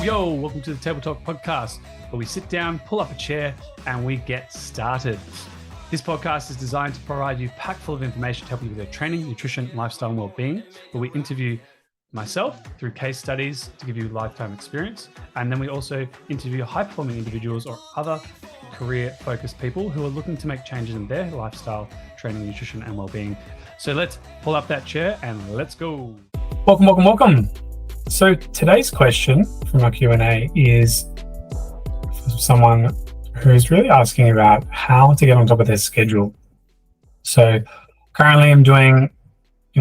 Yo, welcome to the Table Talk podcast, where we sit down, pull up a chair, and we get started. This podcast is designed to provide you packed full of information to help you with your training, nutrition, lifestyle, and well-being, where we interview myself through case studies to give you lifetime experience. And then we also interview high-performing individuals or other career-focused people who are looking to make changes in their lifestyle, training, nutrition, and well-being. So let's pull up that chair and let's go. Welcome. So today's question from our Q&A is from someone who's really asking about how to get on top of their schedule. So currently I'm doing,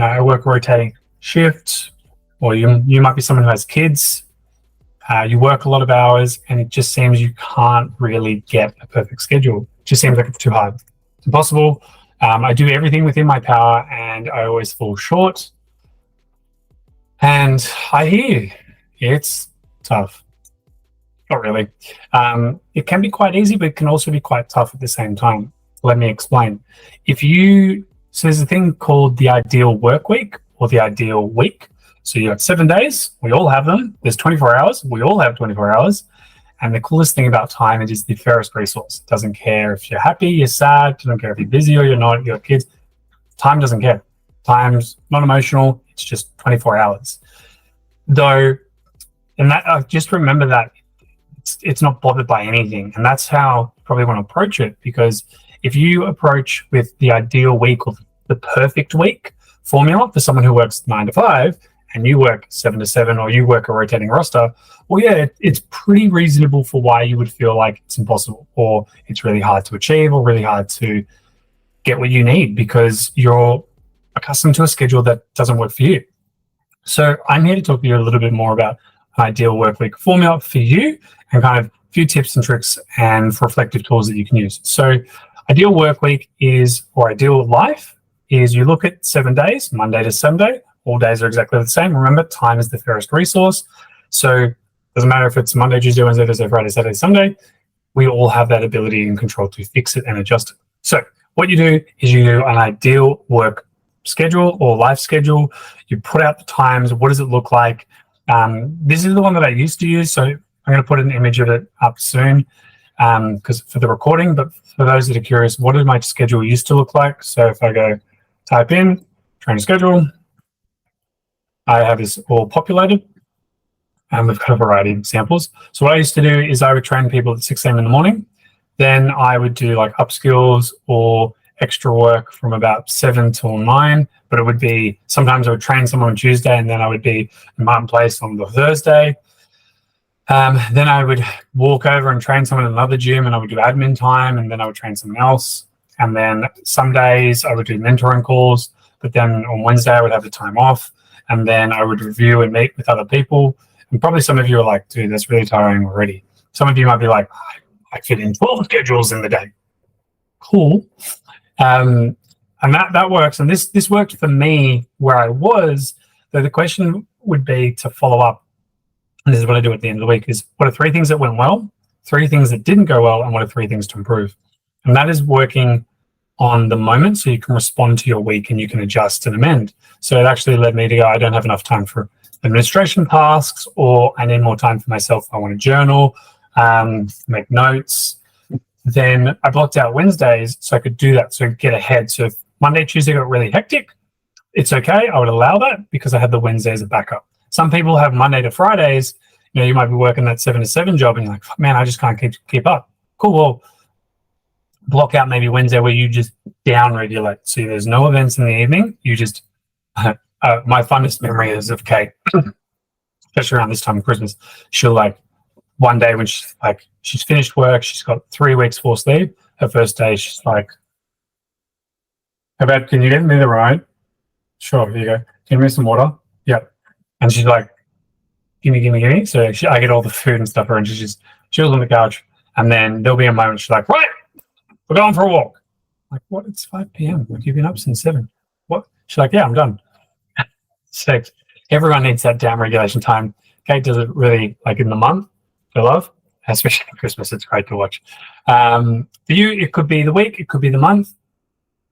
I work rotating shifts, or you might be someone who has kids, you work a lot of hours, and it just seems you can't really get a perfect schedule. It just seems like it's too hard. It's impossible. I do everything within my power and I always fall short. And I hear it's tough. Not really. It can be quite easy, but it can also be quite tough at the same time. Let me explain. So there's a thing called the ideal work week or the ideal week. So you have 7 days. We all have them. There's 24 hours. We all have 24 hours. And the coolest thing about time is the fairest resource. It doesn't care if you're happy, you're sad. It doesn't care if you're busy or you're not, you have kids. Time doesn't care. Time's not emotional. It's just 24 hours. Just remember that it's not bothered by anything. And that's how you probably want to approach it, because if you approach with the ideal week or the perfect week formula for someone who works 9 to 5 and you work 7 to 7, or you work a rotating roster, well, yeah, it's pretty reasonable for why you would feel like it's impossible, or it's really hard to achieve, or really hard to get what you need because you're accustomed to a schedule that doesn't work for you. So I'm here to talk to you a little bit more about ideal work week formula for you, and kind of a few tips and tricks and reflective tools that you can use. So ideal work week is, or ideal life is, you look at 7 days, Monday to Sunday. All days are exactly the same. Remember, time is the fairest resource. So it doesn't matter if it's Monday, Tuesday, Wednesday, Thursday, Friday, Saturday, Sunday. We all have that ability and control to fix it and adjust it. So what you do is you do an ideal work schedule or life schedule. You put out the times. What does it look like? This is the one that I used to use, so I'm going to put an image of it up soon because for the recording. But for those that are curious, what did my schedule used to look like? So if I go type in trainer schedule, I have this all populated, and we've got a variety of examples. So what I used to do is I would train people at 6 a.m. in the morning. Then I would do like upskills or extra work from about 7 till 9, but it would be, sometimes I would train someone on Tuesday and then I would be in Martin Place on the Thursday. Then I would walk over and train someone in another gym, and I would do admin time, and then I would train someone else. And then some days I would do mentoring calls, but then on Wednesday I would have the time off, and then I would review and meet with other people. And probably some of you are like, dude, that's really tiring already. Some of you might be like, I fit in 12 schedules in the day. Cool. And that works. And this worked for me where I was, though the question would be to follow up. And this is what I do at the end of the week, is what are 3 things that went well, 3 things that didn't go well, and what are 3 things to improve? And that is working on the moment, so you can respond to your week and you can adjust and amend. So it actually led me to go, I don't have enough time for administration tasks, or I need more time for myself. I want to journal, make notes. Then I blocked out Wednesdays so I could do that, so get ahead. So if Monday, Tuesday got really hectic, it's okay. I would allow that because I had the Wednesday as a backup. Some people have Monday to Fridays. You might be working that 7 to 7 job and you're like, man, I just can't keep up. Cool. Well, block out maybe Wednesday where you just down regulate. So there's no events in the evening. You just, my fondest memory is of Kate, especially around this time of Christmas. She'll one day when she's finished work, she's got 3 weeks forced leave. Her first day, she's like, how about, can you get me the ride? Sure, here you go. Give me some water. Yep. And she's like, gimme. So I get all the food and stuff for her, and she just chills on the couch. And then there'll be a moment she's like, right, we're going for a walk. I'm like, what? It's 5 p.m. You've been up since 7. What? She's like, yeah, I'm done. So everyone needs that down regulation time. Kate does it really in the month. I love, especially at Christmas. It's great to watch. For you, it could be the week, it could be the month.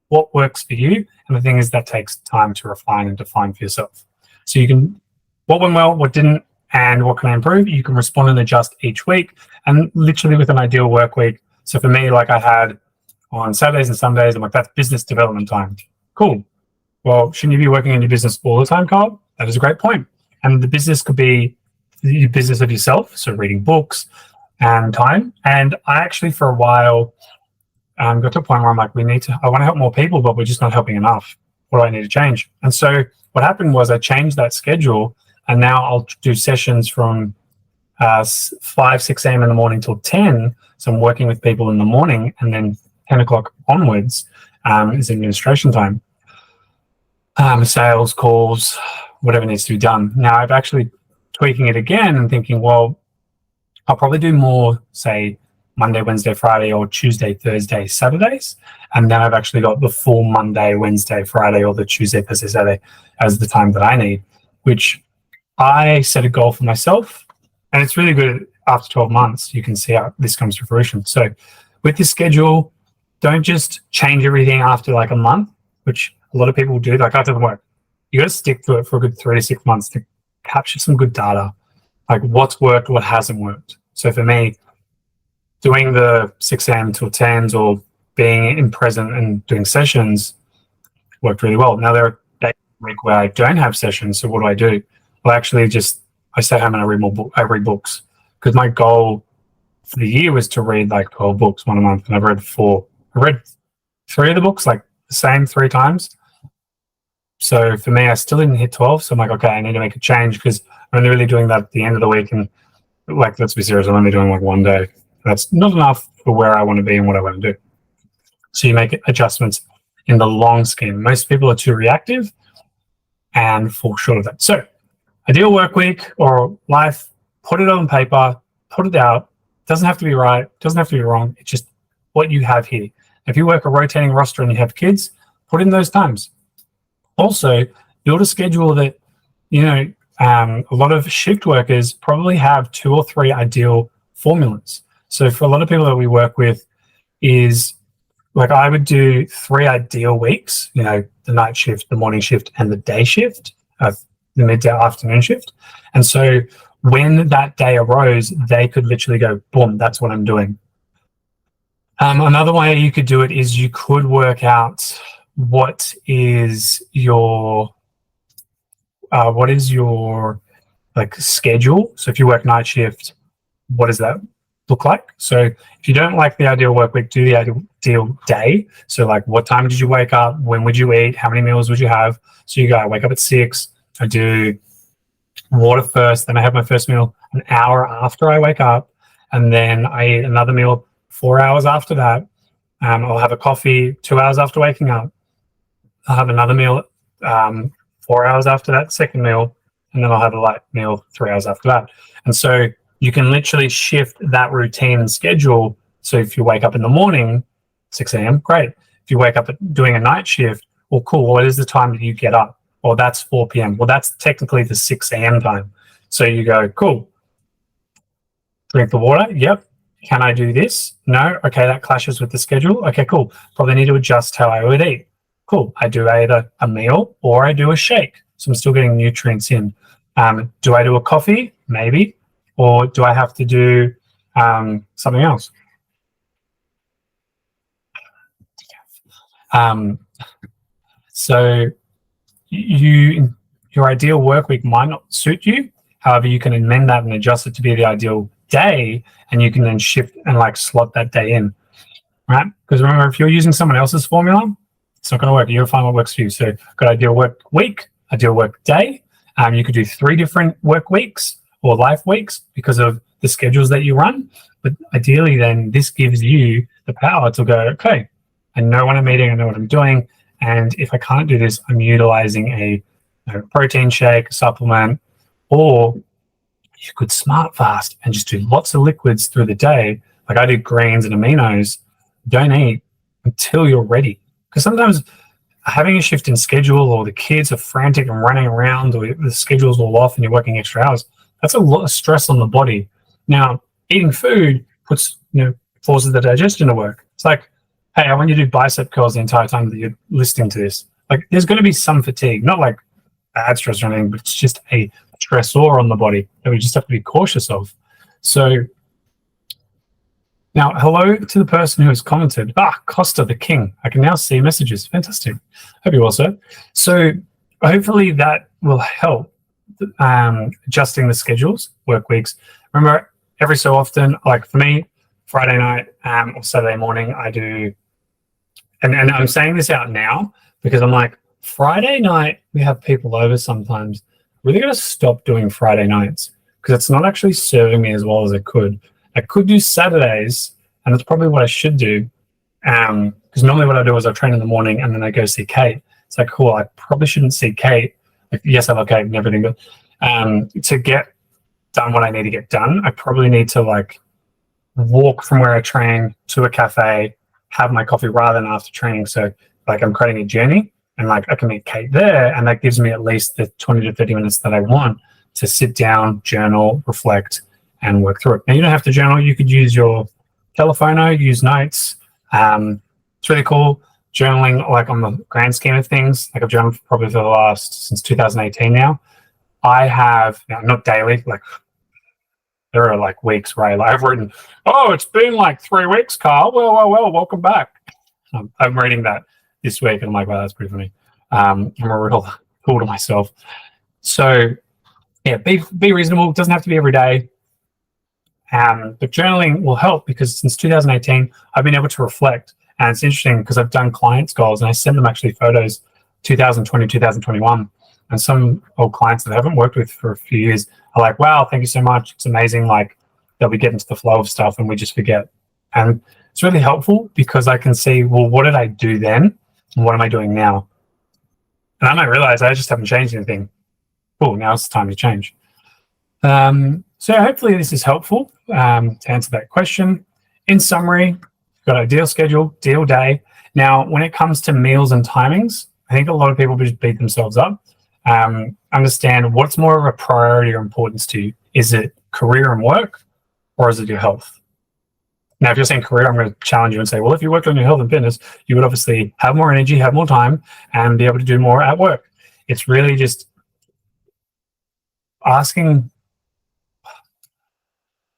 What works for you? And the thing is, that takes time to refine and define for yourself. So you can, what went well, what didn't, and what can I improve? You can respond and adjust each week, and literally with an ideal work week. So for me, like I had on Saturdays and Sundays, I'm like, that's business development time. Cool. Well, shouldn't you be working in your business all the time, Karl? That is a great point. And the business could be the business of yourself, so reading books and time. And I actually, for a while, got to a point where I'm like, I want to help more people, but we're just not helping enough. What do I need to change? And so what happened was I changed that schedule, and now I'll do sessions from 5, 6 a.m. in the morning till 10. So I'm working with people in the morning, and then 10 o'clock onwards is administration time. Sales calls, whatever needs to be done. Now I've actually tweaking it again and thinking, well, I'll probably do more, say, Monday, Wednesday, Friday, or Tuesday, Thursday, Saturdays. And then I've actually got the full Monday, Wednesday, Friday, or the Tuesday, Thursday, Saturday as the time that I need, which I set a goal for myself. And it's really good. After 12 months, you can see how this comes to fruition. So with this schedule, don't just change everything after like a month, which a lot of people do. Like, that doesn't work. You got to stick to it for a good 3 to 6 months to capture some good data, like what's worked, what hasn't worked. So for me, doing the 6 a.m. till 10s or being in present and doing sessions worked really well. Now there are days a week where I don't have sessions. So what do? Well, actually I stay home and I read books, because my goal for the year was to read like 12 books, one a month. And I've read 4. I read 3 of the books, like the same 3 times. So for me, I still didn't hit 12. So I'm like, okay, I need to make a change, because I'm only really doing that at the end of the week. And like, let's be serious, I'm only doing like 1 day. That's not enough for where I want to be and what I want to do. So you make adjustments in the long scheme. Most people are too reactive and fall short of that. So ideal work week or life, put it on paper, put it out. Doesn't have to be right, doesn't have to be wrong. It's just what you have here. If you work a rotating roster and you have kids, put in those times. Also, build a schedule that, a lot of shift workers probably have 2 or 3 ideal formulas. So for a lot of people that we work with is like, I would do 3 ideal weeks, the night shift, the morning shift, and the day shift, the midday afternoon shift. And so when that day arose, they could literally go, boom, that's what I'm doing. Another way you could do it is you could work out what is your like schedule. So if you work night shift, what does that look like? So if you don't like the ideal work week, do the ideal day. So like, what time did you wake up? When would you eat? How many meals would you have? So you go, I wake up at 6. I do water first. Then I have my first meal an hour after I wake up. And then I eat another meal 4 hours after that. I'll have a coffee 2 hours after waking up. I'll have another meal 4 hours after that second meal. And then I'll have a light meal 3 hours after that. And so you can literally shift that routine and schedule. So if you wake up in the morning, 6 a.m., great. If you wake up doing a night shift, well, cool. What is the time that you get up? Well, that's 4 p.m. Well, that's technically the 6 a.m. time. So you go, cool. Drink the water. Yep. Can I do this? No. Okay, that clashes with the schedule. Okay, cool. Probably need to adjust how I would eat. Cool. I do either a meal or I do a shake. So I'm still getting nutrients in. Do I do a coffee? Maybe. Or do I have to do something else? So your ideal work week might not suit you. However, you can amend that and adjust it to be the ideal day, and you can then shift and like slot that day in, right? Because remember, if you're using someone else's formula, it's not going to work. You'll find what works for you. So got ideal work week, ideal work day. You could do 3 different work weeks or life weeks because of the schedules that you run. But ideally, then this gives you the power to go, okay, I know when I'm eating, I know what I'm doing. And if I can't do this, I'm utilizing a protein shake, a supplement, or you could smart fast and just do lots of liquids through the day. Like I do greens and aminos. Don't eat until you're ready. Because sometimes having a shift in schedule, or the kids are frantic and running around, or the schedule's all off and you're working extra hours, that's a lot of stress on the body. Now, eating food forces the digestion to work. It's like, hey, I want you to do bicep curls the entire time that you're listening to this. Like, there's going to be some fatigue, not like bad stress or anything, but it's just a stressor on the body that we just have to be cautious of. So now, hello to the person who has commented. Costa the King. I can now see messages. Fantastic. Hope you also. So hopefully that will help adjusting the schedules, work weeks. Remember, every so often, like for me, Friday night or Saturday morning, I do, and I'm saying this out now because I'm like, Friday night, we have people over sometimes. Really got to stop doing Friday nights because it's not actually serving me as well as it could. I could do Saturdays, and that's probably what I should do. Because normally what I do is I train in the morning and then I go see Kate. It's like, cool, I probably shouldn't see Kate. Like, yes, I love Kate and everything, but to get done what I need to get done, I probably need to like walk from where I train to a cafe, have my coffee rather than after training. So like I'm creating a journey and like I can meet Kate there, and that gives me at least the 20 to 30 minutes that I want to sit down, journal, reflect, and work through it. Now, you don't have to journal. You could use your telephono, use notes. It's really cool. Journaling, like on the grand scheme of things, like I've journaled probably for the last, since 2018 now. I have, not daily, like there are like weeks where I've written, oh, it's been like 3 weeks, Karl. Well, welcome back. I'm reading that this week and I'm like, wow, that's pretty funny. I'm a real fool to myself. So yeah, be reasonable. It doesn't have to be every day. But journaling will help because since 2018, I've been able to reflect. And it's interesting because I've done clients' goals and I send them actually photos 2020, 2021. And some old clients that I haven't worked with for a few years are like, wow, thank you so much. It's amazing. Like they'll be getting to the flow of stuff and we just forget. And it's really helpful because I can see, well, what did I do then? And what am I doing now? And I might realize I just haven't changed anything. Cool, now it's time to change. So hopefully this is helpful to answer that question. In summary, you've got ideal schedule, ideal day. Now, when it comes to meals and timings, I think a lot of people just beat themselves up. Understand what's more of a priority or importance to you. Is it career and work, or is it your health? Now, if you're saying career, I'm going to challenge you and say, well, if you worked on your health and fitness, you would obviously have more energy, have more time, and be able to do more at work. It's really just asking,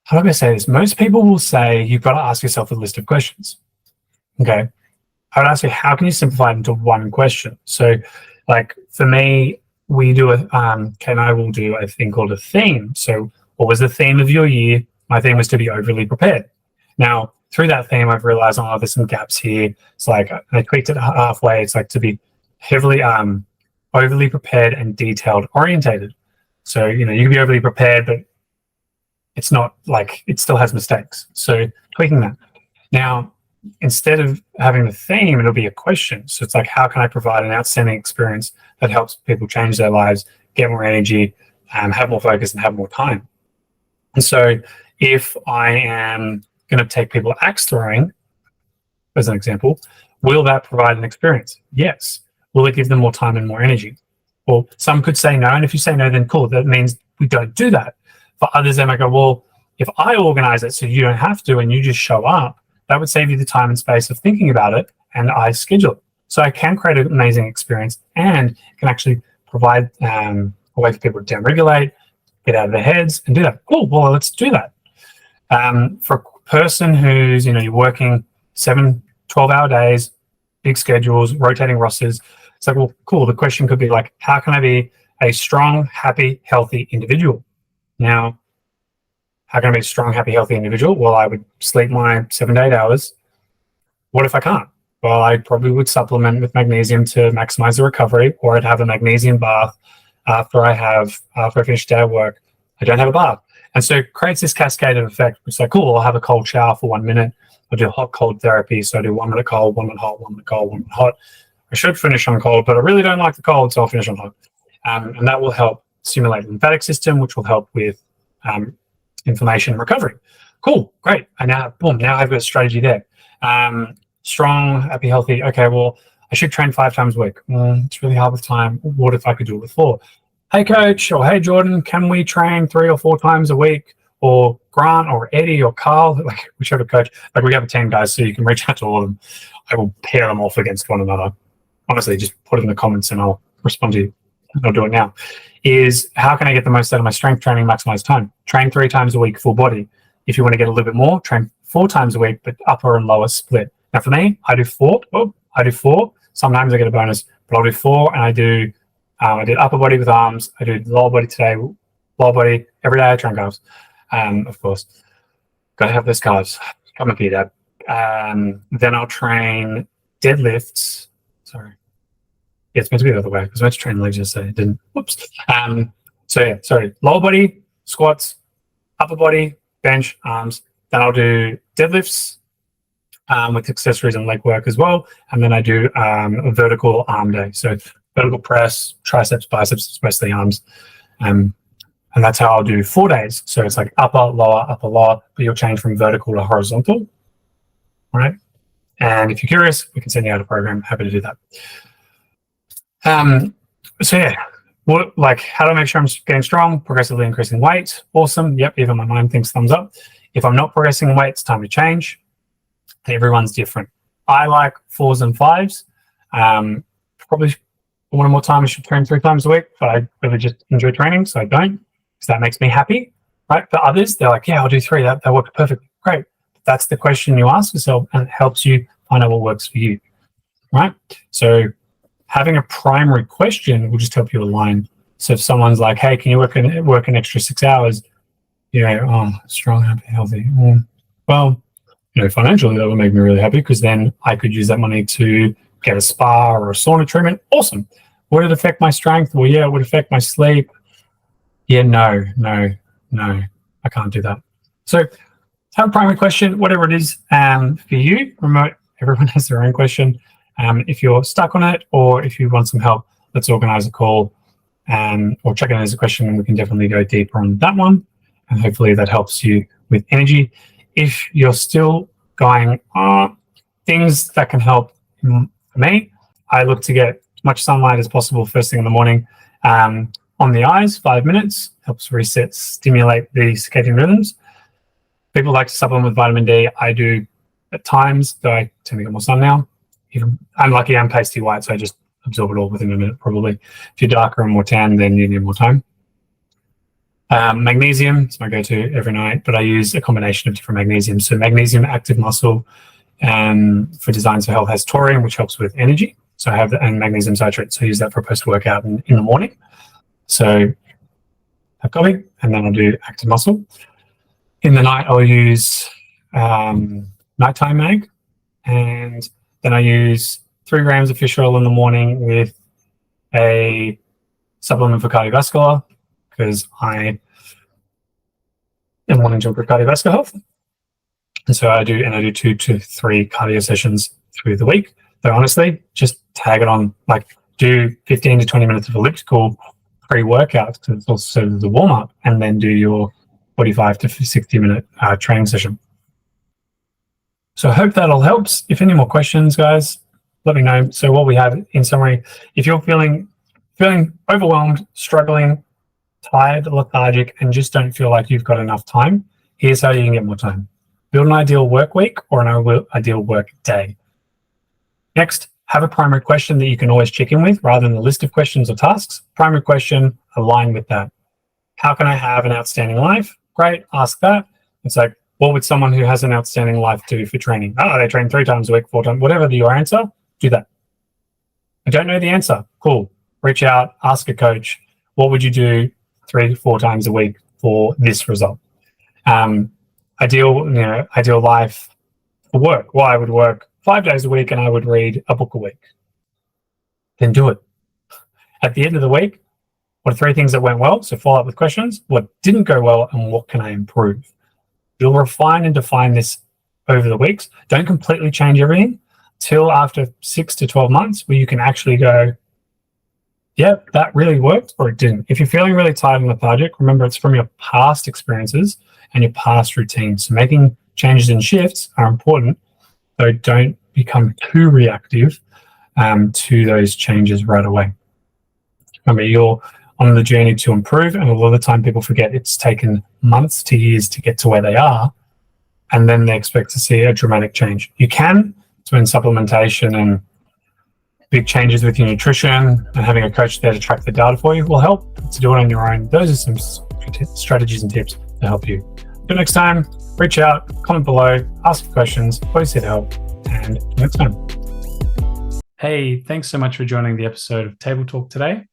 how do I say this? Most people will say you've got to ask yourself a list of questions. Okay. I would ask you, how can you simplify it into one question? So like for me, we do Kate and I will do a thing called a theme. So what was the theme of your year? My theme was to be overly prepared. Now, through that theme, I've realized, oh, there's some gaps here. It's like I tweaked it halfway. It's like to be heavily overly prepared and detailed orientated. So, you can be overly prepared, but it's not like it still has mistakes. So tweaking that. Now, instead of having the theme, it'll be a question. So it's like, how can I provide an outstanding experience that helps people change their lives, get more energy, have more focus, and have more time? And so if I am going to take people axe throwing, as an example, will that provide an experience? Yes. Will it give them more time and more energy? Well, some could say no. And if you say no, then cool. That means we don't do that. For others, they might go, well, if I organize it so you don't have to and you just show up, that would save you the time and space of thinking about it, and I schedule it. So I can create an amazing experience and can actually provide a way for people to downregulate, get out of their heads, and do that. Cool, well, let's do that. For a person who's, you're working 7, 12-hour days, big schedules, rotating rosters, it's like, well, cool. The question could be like, how can I be a strong, happy, healthy individual? Now, how can I be a strong, happy, healthy individual? Well, I would sleep my 7 to 8 hours. What if I can't? Well, I probably would supplement with magnesium to maximize the recovery, or I'd have a magnesium bath after I finish a day of work. I don't have a bath. And so it creates this cascaded effect. It's like, cool, I'll have a cold shower for 1 minute. I'll do hot-cold therapy. So I do 1 minute cold, 1 minute hot, 1 minute cold, 1 minute hot. I should finish on cold, but I really don't like the cold, so I'll finish on hot. And that will help stimulate the lymphatic system, which will help with inflammation recovery. Cool, great. And now, boom, now I've got a strategy there. Strong, happy, healthy. Okay, well, I should train 5 times a week. It's really hard with time. What if I could do it with 4? Hey, coach, or hey, Jordan, can we train 3 or 4 times a week? Or Grant, or Eddie, or Karl, like whichever coach. Like we have a team, guys, so you can reach out to all of them. I will pair them off against one another. Honestly, just put it in the comments and I'll respond to you. I'll do it now. is how can I get the most out of my strength training, maximize time? Train 3 times a week, full body. If you want to get a little bit more, train 4 times a week, but upper and lower split. Now for me, I do 4. Sometimes I get a bonus, but I'll do 4, and I did upper body with arms. I do lower body today, lower body every day. I train calves, of course. Got to have those calves. Come up here, Dad. Then I'll train deadlifts. Sorry. Yeah, it's meant to be the other way. I was meant to train legs yesterday. It didn't. Whoops. Lower body, squats, upper body, bench, arms. Then I'll do deadlifts with accessories and leg work as well. And then I do a vertical arm day. So vertical press, triceps, biceps, especially arms. And that's how I'll do 4 days. So it's like upper, lower, but you'll change from vertical to horizontal. All right. And if you're curious, we can send you out a program. Happy to do that. How do I make sure I'm getting strong? Progressively increasing weight. Awesome. Yep. Even my mind thinks thumbs up. If I'm not progressing in weight, it's time to change. Everyone's different. I like 4s and 5s. Probably one or more time I should train 3 times a week, but I really just enjoy training, so I don't, because that makes me happy. Right? For others, they're like, yeah, I'll do 3. That works perfectly. Great. That's the question you ask yourself, and it helps you find out what works for you. Right? So having a primary question will just help you align. So if someone's like, hey, can you work an extra 6 hours? Strong, happy, healthy. Well, financially that would make me really happy, because then I could use that money to get a spa or a sauna treatment. Awesome. Would it affect my strength? Well, yeah, it would affect my sleep. Yeah, no, I can't do that. So have a primary question, whatever it is for you. Remote, everyone has their own question. If you're stuck on it, or if you want some help, let's organize a call or check in as a question, and we can definitely go deeper on that one. And hopefully that helps you with energy. If you're still going, things that can help for me, I look to get as much sunlight as possible first thing in the morning. On the eyes, 5 minutes, helps reset, stimulate the circadian rhythms. People like to supplement with vitamin D. I do at times, though I tend to get more sun now. I'm lucky I'm pasty white, so I just absorb it all within a minute probably. If you're darker and more tan, then you need more time. Magnesium is my go-to every night, but I use a combination of different magnesiums. So magnesium active muscle for Designs for Health has taurine, which helps with energy. So I have that, and magnesium citrate. So I use that for post-workout in the morning. So have coffee, and then I'll do active muscle. In the night, I'll use nighttime mag, and then I use 3 grams of fish oil in the morning with a supplement for cardiovascular, because I am wanting to improve cardiovascular health. And so I do 2 to 3 cardio sessions through the week. Though honestly, just tag it on, like do 15 to 20 minutes of elliptical pre-workout, because it's also the warm-up, and then do your 45 to 60-minute training session. So I hope that all helps. If any more questions, guys, let me know. So what we have in summary, if you're feeling overwhelmed, struggling, tired, lethargic, and just don't feel like you've got enough time, here's how you can get more time. Build an ideal work week or an ideal work day. Next, have a primary question that you can always check in with rather than a list of questions or tasks. Primary question, align with that. How can I have an outstanding life? Great, ask that. It's like, what would someone who has an outstanding life do for training? They train 3 times a week, 4 times, whatever your answer, do that. I don't know the answer. Cool. Reach out, ask a coach. What would you do 3 to 4 times a week for this result? Ideal life for work. Well, I would work 5 days a week and I would read a book a week. Then do it. At the end of the week, what are 3 things that went well? So follow up with questions. What didn't go well, and what can I improve? You'll refine and define this over the weeks. Don't completely change everything till after 6 to 12 months, where you can actually go, yep, that really worked, or it didn't. If you're feeling really tired and lethargic, remember it's from your past experiences and your past routines. So making changes and shifts are important, so don't become too reactive to those changes right away. Remember, you're on the journey to improve, and a lot of the time people forget it's taken months to years to get to where they are, and then they expect to see a dramatic change. You can, when supplementation and big changes with your nutrition and having a coach there to track the data for you will help. to do it on your own, those are some strategies and tips to help you. Until next time, reach out, comment below, ask questions, always here to help, and until next time. Hey, thanks so much for joining the episode of Table Talk today.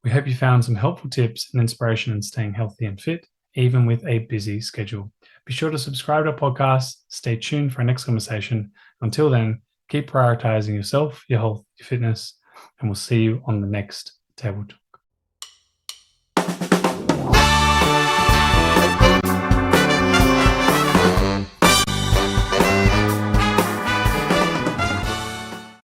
We hope you found some helpful tips and inspiration in staying healthy and fit, even with a busy schedule. Be sure to subscribe to our podcast, stay tuned for our next conversation. Until then, keep prioritizing yourself, your health, your fitness, and we'll see you on the next Table Talk.